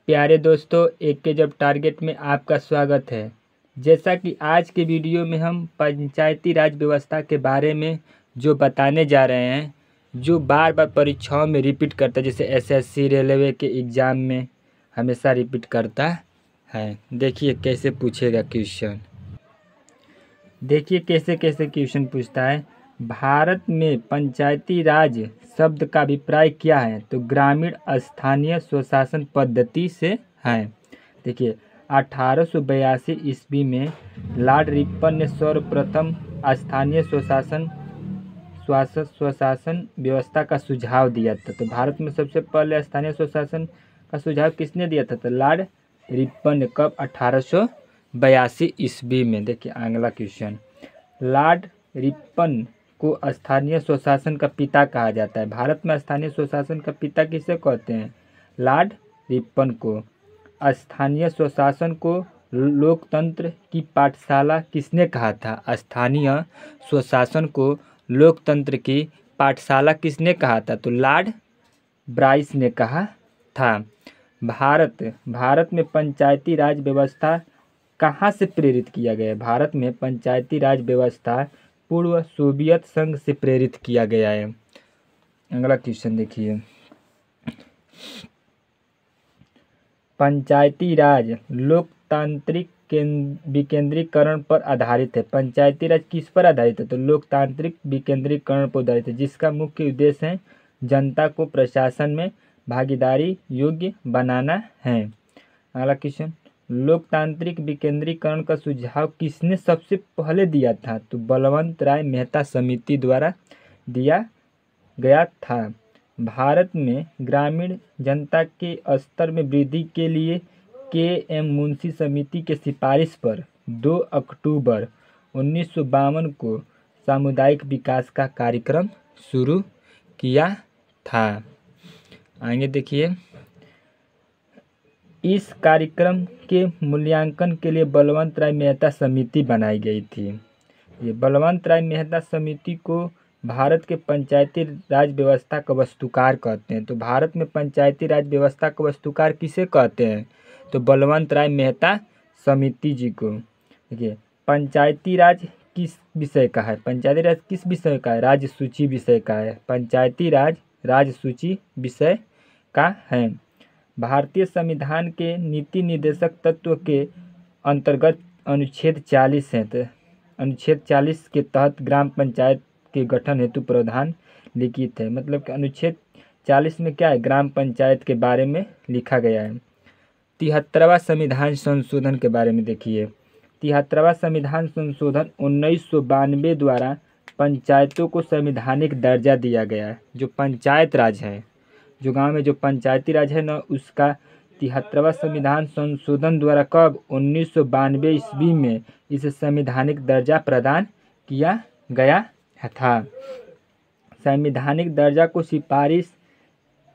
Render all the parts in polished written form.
प्यारे दोस्तों, एक के जब टारगेट में आपका स्वागत है। जैसा कि आज के वीडियो में हम पंचायती राज व्यवस्था के बारे में जो बताने जा रहे हैं, जो बार बार परीक्षाओं में रिपीट करता है, जैसे एसएससी रेलवे के एग्ज़ाम में हमेशा रिपीट करता है। देखिए कैसे पूछेगा क्वेश्चन। देखिए कैसे कैसे क्वेश्चन पूछता है। भारत में पंचायती राज शब्द का अभिप्राय क्या है? तो ग्रामीण स्थानीय स्वशासन पद्धति से है। देखिए 1882 ईस्वी में लॉर्ड रिपन ने सर्वप्रथम स्थानीय स्वशासन व्यवस्था का सुझाव दिया था। तो भारत में सबसे पहले स्थानीय स्वशासन का सुझाव किसने दिया था? तो लॉर्ड रिपन ने। कब? 1882 ईस्वी में। देखिए अगला क्वेश्चन। लॉर्ड रिपन को स्थानीय स्वशासन का पिता कहा जाता है। भारत में स्थानीय स्वशासन का पिता किसे कहते हैं? लॉर्ड रिपन को। स्थानीय स्वशासन को लोकतंत्र की पाठशाला किसने कहा था? स्थानीय स्वशासन को लोकतंत्र की पाठशाला किसने कहा था? तो लॉर्ड ब्राइस ने कहा था। भारत में पंचायती राज व्यवस्था कहाँ से प्रेरित किया गया है? भारत में पंचायती राज व्यवस्था पूर्व सोवियत संघ से प्रेरित किया गया है। अगला क्वेश्चन देखिए। पंचायती राज लोकतांत्रिक विकेंद्रीकरण पर आधारित है। पंचायती राज किस पर आधारित है? तो लोकतांत्रिक विकेंद्रीकरण पर आधारित है, जिसका मुख्य उद्देश्य है जनता को प्रशासन में भागीदारी योग्य बनाना है। अगला क्वेश्चन। लोकतांत्रिक विकेंद्रीकरण का सुझाव किसने सबसे पहले दिया था? तो बलवंत राय मेहता समिति द्वारा दिया गया था। भारत में ग्रामीण जनता के स्तर में वृद्धि के लिए के.एम. मुंशी समिति के सिफारिश पर 2 अक्टूबर 1952 को सामुदायिक विकास का कार्यक्रम शुरू किया था। आगे देखिए। इस कार्यक्रम के मूल्यांकन के लिए बलवंत राय मेहता समिति बनाई गई थी। ये बलवंत राय मेहता समिति को भारत के पंचायती राज व्यवस्था का वास्तुकार कहते हैं। तो भारत में पंचायती राज व्यवस्था का वास्तुकार किसे कहते हैं? तो बलवंत राय मेहता समिति जी को। देखिए पंचायती राज किस विषय का है? पंचायती राज किस विषय का है? राज्य सूची विषय का है। पंचायती राज राज्य सूची विषय का है। भारतीय संविधान के नीति निर्देशक तत्व के अंतर्गत अनुच्छेद 40 है। तो अनुच्छेद 40 के तहत ग्राम पंचायत के गठन हेतु प्रावधान लिखित है। मतलब कि अनुच्छेद 40 में क्या है? ग्राम पंचायत के बारे में लिखा गया है। 73वां संविधान संशोधन के बारे में देखिए। 73वां संविधान संशोधन 1992 द्वारा पंचायतों को संवैधानिक दर्जा दिया गया है। जो पंचायत राज है, जो गांव में जो पंचायती राज है ना, उसका 73वां संविधान संशोधन द्वारा कब? 1992 ईस्वी में इसे संवैधानिक दर्जा प्रदान किया गया था। संवैधानिक दर्जा को सिफारिश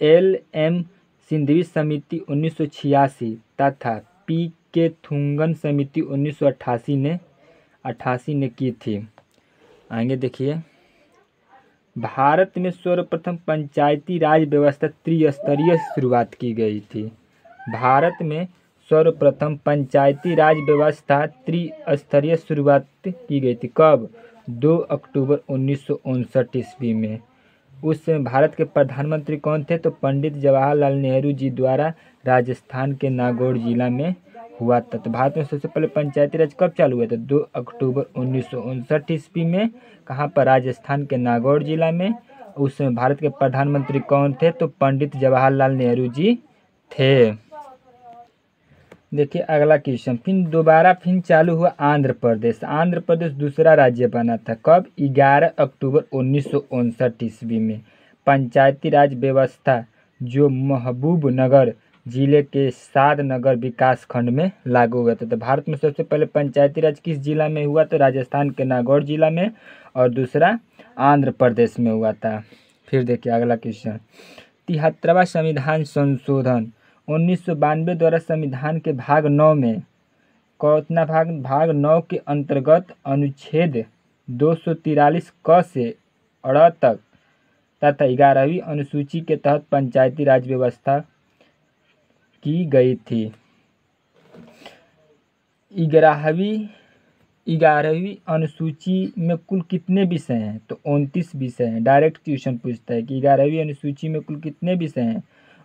एल.एम. सिंघवी समिति 1986 तथा पी.के. थुंगन समिति 1988 ने की थी। आगे देखिए। भारत में सर्वप्रथम पंचायती राज व्यवस्था त्रिस्तरीय शुरुआत की गई थी। भारत में सर्वप्रथम पंचायती राज व्यवस्था त्रिस्तरीय शुरुआत की गई थी। कब? 2 अक्टूबर 1959 ईस्वी में। उस समय भारत के प्रधानमंत्री कौन थे? तो पंडित जवाहरलाल नेहरू जी द्वारा राजस्थान के नागौर जिला में हुआ था। तो भारत में सबसे पहले पंचायती राज कब चालू हुआ था? 2 अक्टूबर 1959 ईस्वी में। कहाँ पर? राजस्थान के नागौर जिला में। उस समय भारत के प्रधानमंत्री कौन थे? तो पंडित जवाहरलाल नेहरू जी थे। देखिए अगला क्वेश्चन। फिर चालू हुआ आंध्र प्रदेश। आंध्र प्रदेश दूसरा राज्य बना था। कब? 11 अक्टूबर 1959 ईस्वी में। पंचायती राज व्यवस्था जो महबूबनगर जिले के शादनगर विकास खंड में लागू हुआ था। तो भारत में सबसे पहले पंचायती राज किस जिला में हुआ? तो राजस्थान के नागौर जिला में, और दूसरा आंध्र प्रदेश में हुआ था। फिर देखिए अगला क्वेश्चन। 73वां संविधान संशोधन 1992 द्वारा संविधान के भाग 9 में कौतना भाग 9 के अंतर्गत अनुच्छेद 243 क से अ तक तथा 11वीं अनुसूची के तहत पंचायती राज व्यवस्था की गई थी। 11वीं अनुसूची में कुल कितने विषय हैं? तो 29 विषय हैं। डायरेक्ट क्वेश्चन पूछता है कि 11वीं अनुसूची में कुल कितने विषय हैं?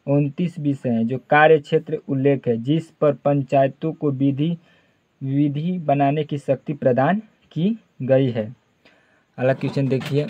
29 विषय हैं। जो कार्य क्षेत्र उल्लेख है जिस पर पंचायतों को विधि बनाने की शक्ति प्रदान की गई है। अगला क्वेश्चन देखिए,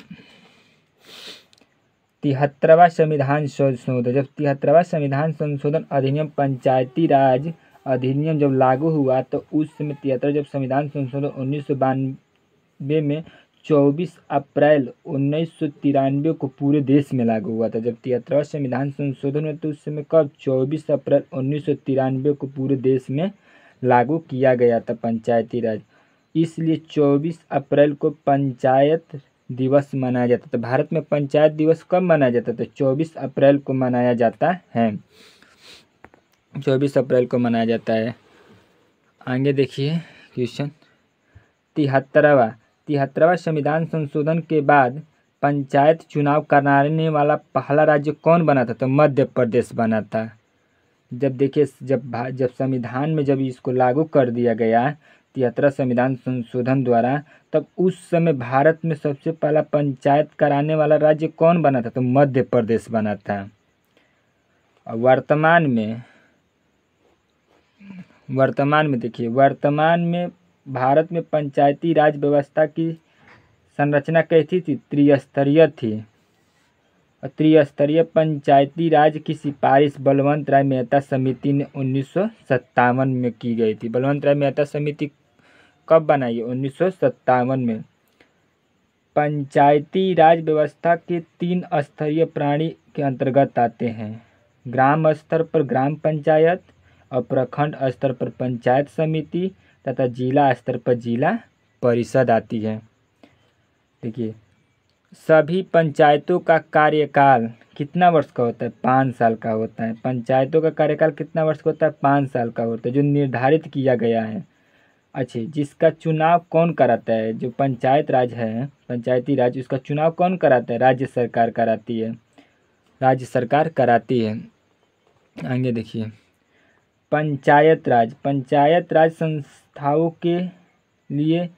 73वां संविधान संशोधन। जब 73वां संविधान संशोधन अधिनियम पंचायती राज अधिनियम जब लागू हुआ तो उस समय 73 जब संविधान संशोधन 1992 में 24 अप्रैल 1993 को पूरे देश में लागू हुआ था। जब 73वां संविधान संशोधन हुआ तो उस समय कब? 24 अप्रैल 1993 को पूरे देश में लागू किया गया था पंचायती राज। इसलिए 24 अप्रैल को पंचायत दिवस मनाया जाता था। भारत में पंचायत दिवस कब मनाया जाता था? 24 अप्रैल को मनाया जाता है। 24 अप्रैल को मनाया जाता है। आगे देखिए क्वेश्चन, 73वां संविधान संशोधन के बाद पंचायत चुनाव कराने वाला पहला राज्य कौन बना था? तो मध्य प्रदेश बना था। जब देखिए जब संविधान में जब इसको लागू कर दिया गया 73 संविधान संशोधन द्वारा, तब उस समय भारत में सबसे पहला पंचायत कराने वाला राज्य कौन बना था? तो मध्य प्रदेश बना था। और वर्तमान में देखिए, वर्तमान में भारत में पंचायती राज व्यवस्था की संरचना कैसी थी? त्रिस्तरीय थी। और त्रिस्तरीय पंचायती राज की सिफारिश बलवंत राय मेहता समिति ने 1957 में की गई थी। बलवंत राय मेहता समिति कब बनाई? 1957 में। पंचायती राज व्यवस्था के 3 स्तरीय प्रणाली के अंतर्गत आते हैं। ग्राम स्तर पर ग्राम पंचायत और प्रखंड स्तर पर पंचायत समिति तथा जिला स्तर पर जिला परिषद आती है। देखिए, सभी पंचायतों का कार्यकाल कितना वर्ष का होता है? 5 साल का होता है। पंचायतों का कार्यकाल कितना वर्ष का होता है? 5 साल का होता है, जो निर्धारित किया गया है। अच्छा, जिसका चुनाव कौन कराता है? जो पंचायत राज है, पंचायती राज, उसका चुनाव कौन कराता है? राज्य सरकार कराती है। राज्य सरकार कराती है। आगे देखिए, पंचायत राज संस्थाओं के लिए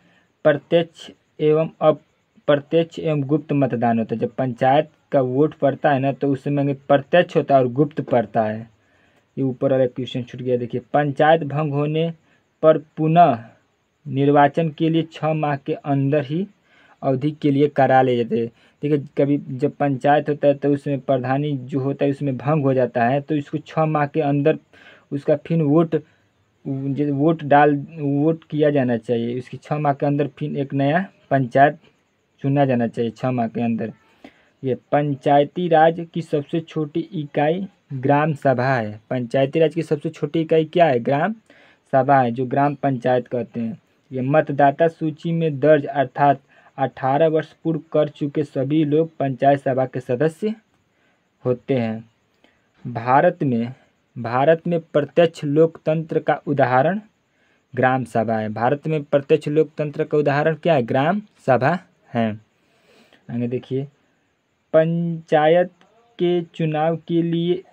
प्रत्यक्ष एवं अप्रत्यक्ष एवं गुप्त मतदान होता है। जब पंचायत का वोट पड़ता है ना, तो उस समय प्रत्यक्ष होता है और गुप्त पड़ता है। ये ऊपर वाला क्वेश्चन छूट गया। देखिए, पंचायत भंग होने पर पुनः निर्वाचन के लिए 6 माह के अंदर ही अवधि के लिए करा ले जाते हैं। देखिए, कभी जब पंचायत होता है तो उसमें प्रधानी जो होता है उसमें भंग हो जाता है, तो इसको 6 माह के अंदर उसका फिर वोट किया जाना चाहिए। इसकी 6 माह के अंदर फिर एक नया पंचायत चुना जाना चाहिए 6 माह के अंदर। ये पंचायती राज की सबसे छोटी इकाई ग्राम सभा है। पंचायती राज की सबसे छोटी इकाई क्या है? ग्राम सभा है, जो ग्राम पंचायत कहते हैं। ये मतदाता सूची में दर्ज अर्थात 18 वर्ष पूर्ण कर चुके सभी लोग पंचायत सभा के सदस्य होते हैं। भारत में प्रत्यक्ष लोकतंत्र का उदाहरण ग्राम सभा है। भारत में प्रत्यक्ष लोकतंत्र का उदाहरण क्या है? ग्राम सभा है। आगे देखिए, पंचायत के चुनाव के लिए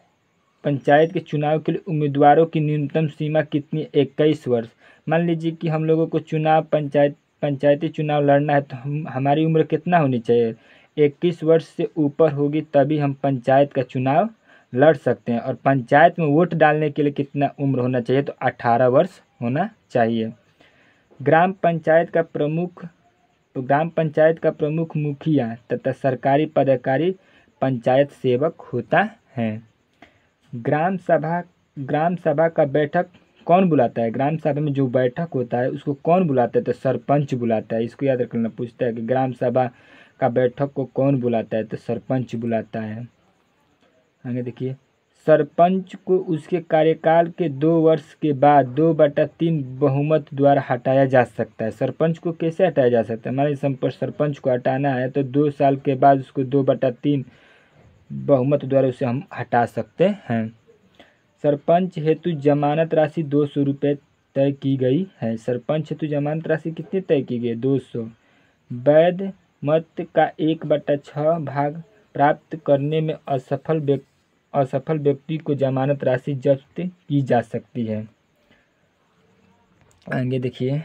उम्मीदवारों की न्यूनतम सीमा कितनी? 21 वर्ष। मान लीजिए कि हम लोगों को पंचायती चुनाव लड़ना है, तो हमारी उम्र कितना होनी चाहिए? 21 वर्ष से ऊपर होगी, तभी हम पंचायत का चुनाव लड़ सकते हैं। और पंचायत में वोट डालने के लिए कितना उम्र होना चाहिए? तो 18 वर्ष होना चाहिए। ग्राम पंचायत का प्रमुख मुखिया तथा सरकारी पदाधिकारी पंचायत सेवक होता है। ग्राम सभा का बैठक कौन बुलाता है? ग्राम सभा में जो बैठक होता है उसको कौन बुलाता है? तो सरपंच बुलाता है। इसको याद रखना, पूछता है कि ग्राम सभा का बैठक को कौन बुलाता है? तो सरपंच बुलाता है। आगे देखिए, सरपंच को उसके कार्यकाल के 2 वर्ष के बाद 2/3 बहुमत द्वारा हटाया जा सकता है। सरपंच को कैसे हटाया जा सकता है? मान लीजिए सरपंच को हटाना है तो 2 साल के बाद उसको 2/3 बहुमत द्वारा उसे हम हटा सकते हैं। सरपंच हेतु जमानत राशि 200 रुपये तय की गई है। सरपंच हेतु जमानत राशि कितनी तय की गई है? 200। वैध मत का 1/6 भाग प्राप्त करने में असफल व्यक्ति को जमानत राशि जब्त की जा सकती है। आगे देखिए,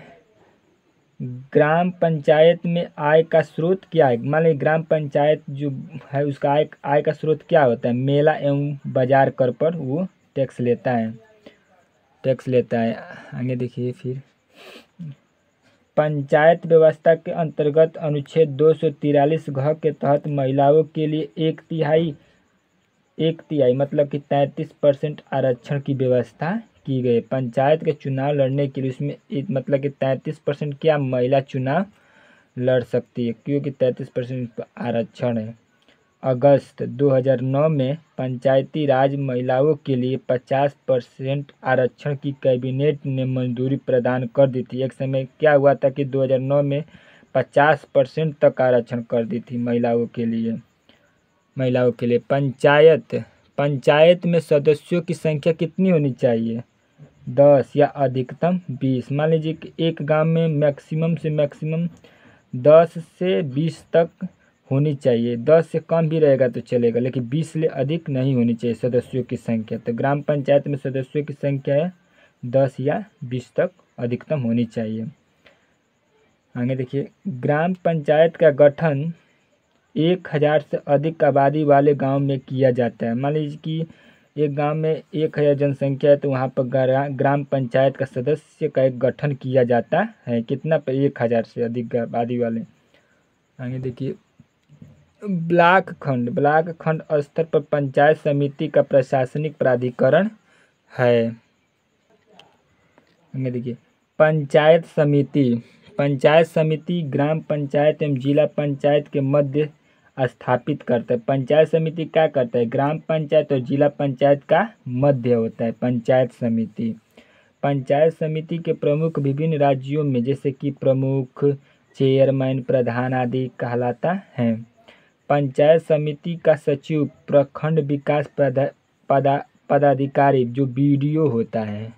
ग्राम पंचायत में आय का स्रोत क्या है। मान लीजिए ग्राम पंचायत जो है उसका आय का स्रोत क्या होता है। मेला एवं बाजार कर पर वो टैक्स लेता है। आगे देखिए, फिर पंचायत व्यवस्था के अंतर्गत अनुच्छेद 243 घ के तहत महिलाओं के लिए एक तिहाई मतलब कि 33% आरक्षण की व्यवस्था की गई। पंचायत के चुनाव लड़ने के लिए उसमें मतलब कि 33% क्या महिला चुनाव लड़ सकती है, क्योंकि 33% आरक्षण है। अगस्त 2009 में पंचायती राज महिलाओं के लिए 50% आरक्षण की कैबिनेट ने मंजूरी प्रदान कर दी थी। एक समय क्या हुआ था कि 2009 में 50% तक आरक्षण कर दी थी महिलाओं के लिए। पंचायत में सदस्यों की संख्या कितनी होनी चाहिए। 10 या अधिकतम 20। मान लीजिए कि एक गांव में मैक्सिमम से मैक्सिमम 10 से 20 तक होनी चाहिए। 10 से कम भी रहेगा तो चलेगा, लेकिन 20 से अधिक नहीं होनी चाहिए सदस्यों की संख्या। तो ग्राम पंचायत में सदस्यों की संख्या है 10 या 20 तक अधिकतम होनी चाहिए। आगे देखिए, ग्राम पंचायत का गठन 1000 से अधिक आबादी वाले गांव में किया जाता है। मान लीजिए कि एक गांव में 1000 जनसंख्या है तो वहाँ पर ग्राम पंचायत का सदस्य का एक गठन किया जाता है। कितना पर 1000 से अधिक आबादी वाले। आगे देखिए, ब्लॉक खंड स्तर पर पंचायत समिति का प्रशासनिक प्राधिकरण है। आगे देखिए, पंचायत समिति ग्राम पंचायत एवं जिला पंचायत के मध्य स्थापित करता है। पंचायत समिति क्या करता है, ग्राम पंचायत और जिला पंचायत का मध्य होता है पंचायत समिति के प्रमुख विभिन्न राज्यों में जैसे कि प्रमुख, चेयरमैन, प्रधान आदि कहलाता है। पंचायत समिति का सचिव प्रखंड विकास पदाधिकारी जो BDO होता है।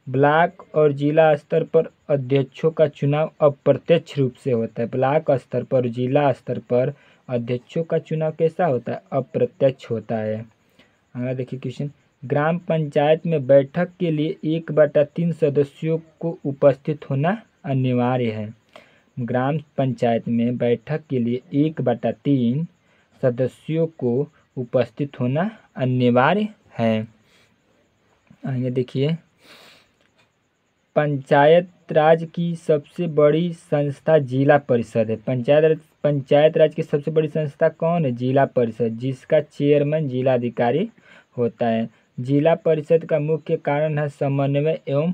ब्लॉक और जिला स्तर पर अध्यक्षों का चुनाव अप्रत्यक्ष रूप से होता है। ब्लॉक स्तर पर, जिला स्तर पर अध्यक्षों का चुनाव कैसा होता है, अप्रत्यक्ष होता है। अगला देखिए क्वेश्चन, ग्राम पंचायत में बैठक के लिए 1/3 सदस्यों को उपस्थित होना अनिवार्य है। ग्राम पंचायत में बैठक के लिए 1/3 सदस्यों को उपस्थित होना अनिवार्य है। आगे देखिए, पंचायत राज की सबसे बड़ी संस्था जिला परिषद है। पंचायत राज की सबसे बड़ी संस्था कौन है, जिला परिषद, जिसका चेयरमैन जिलाधिकारी होता है। जिला परिषद का मुख्य कारण है समन्वय एवं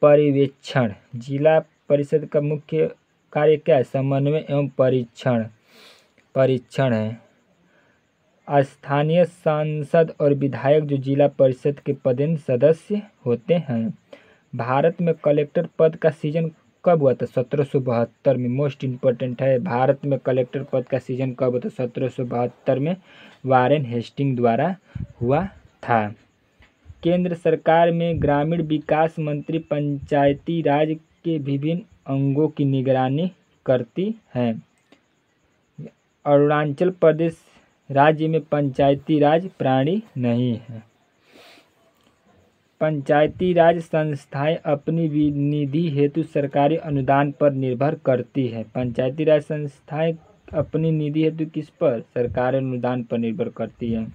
पर्यवेक्षण। जिला परिषद का मुख्य कार्य क्या है, समन्वय एवं परीक्षण है। स्थानीय सांसद और विधायक जो जिला परिषद के पदेन सदस्य होते हैं। भारत में कलेक्टर पद का सीजन कब हुआ था, 1772 में। मोस्ट इम्पोर्टेंट है, भारत में कलेक्टर पद का सीजन कब हुआ था, 1772 में वारेन हेस्टिंग द्वारा हुआ था। केंद्र सरकार में ग्रामीण विकास मंत्री पंचायती राज के विभिन्न अंगों की निगरानी करती है। अरुणाचल प्रदेश राज्य में पंचायती राज प्रणाली नहीं है। पंचायती राज संस्थाएं अपनी निधि हेतु सरकारी अनुदान पर निर्भर करती है। पंचायती राज संस्थाएं अपनी निधि हेतु किस पर, सरकारी अनुदान पर निर्भर करती है।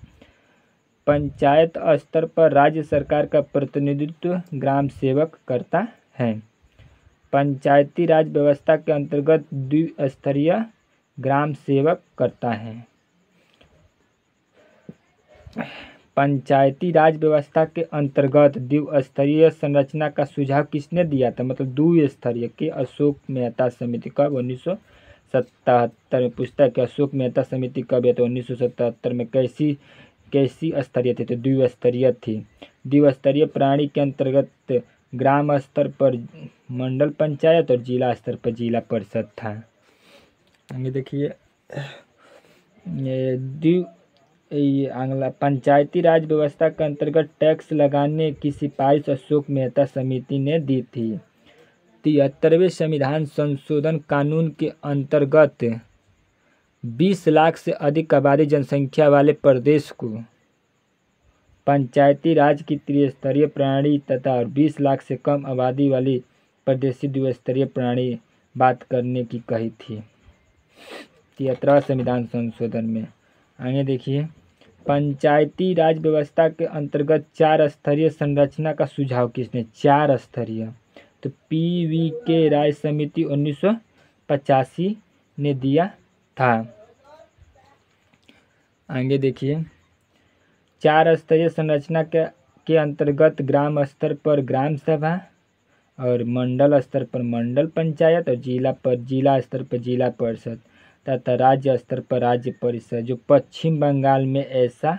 पंचायत स्तर पर राज्य सरकार का प्रतिनिधित्व ग्राम सेवक करता है। पंचायती राज व्यवस्था के अंतर्गत द्विस्तरीय ग्राम सेवक करता है। पंचायती राज व्यवस्था के अंतर्गत द्विस्तरीय संरचना का सुझाव किसने दिया था, मतलब द्विस्तरीय के, अशोक मेहता समिति। कब, 1977 में पूछता है कि अशोक मेहता समिति कब है, तो 1977 में। कैसी स्तरीय थी, तो द्विस्तरीय थी। द्विस्तरीय प्रणाली के अंतर्गत ग्राम स्तर पर मंडल पंचायत और जिला स्तर पर जिला परिषद था। आगे देखिए, पंचायती राज व्यवस्था के अंतर्गत टैक्स लगाने की सिफारिश अशोक मेहता समिति ने दी थी। 73वें संविधान संशोधन कानून के अंतर्गत 20 लाख से अधिक आबादी जनसंख्या वाले प्रदेश को पंचायती राज की त्रिस्तरीय प्रणाली तथा 20 लाख से कम आबादी वाली प्रदेशी द्विस्तरीय प्रणाली बात करने की कही थी 73वां संविधान संशोधन में। आगे देखिए, पंचायती राज व्यवस्था के अंतर्गत 4 स्तरीय संरचना का सुझाव किसने? 4 स्तरीय, तो PVK राय समिति 1985 ने दिया था। आगे देखिए, 4 स्तरीय संरचना के अंतर्गत ग्राम स्तर पर ग्राम सभा और मंडल स्तर पर मंडल पंचायत और जिला स्तर पर जिला परिषद तथा राज्य स्तर पर राज्य परिषद। जो पश्चिम बंगाल में ऐसा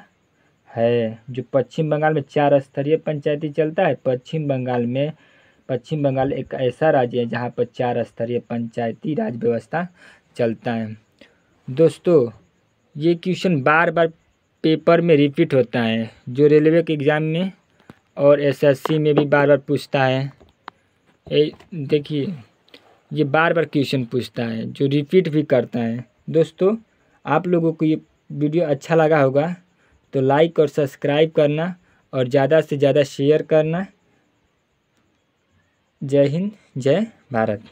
है, जो पश्चिम बंगाल में 4 स्तरीय पंचायती चलता है। पश्चिम बंगाल एक ऐसा राज्य है जहाँ पर 4 स्तरीय पंचायती राज व्यवस्था चलता है। दोस्तों, ये क्वेश्चन बार बार पेपर में रिपीट होता है, जो रेलवे के एग्ज़ाम में और SSC में भी बार बार पूछता है। देखिए, ये बार बार क्वेश्चन पूछता है, जो रिपीट भी करता है। दोस्तों, आप लोगों को ये वीडियो अच्छा लगा होगा तो लाइक और सब्सक्राइब करना और ज़्यादा से ज़्यादा शेयर करना। जय हिंद, जय भारत।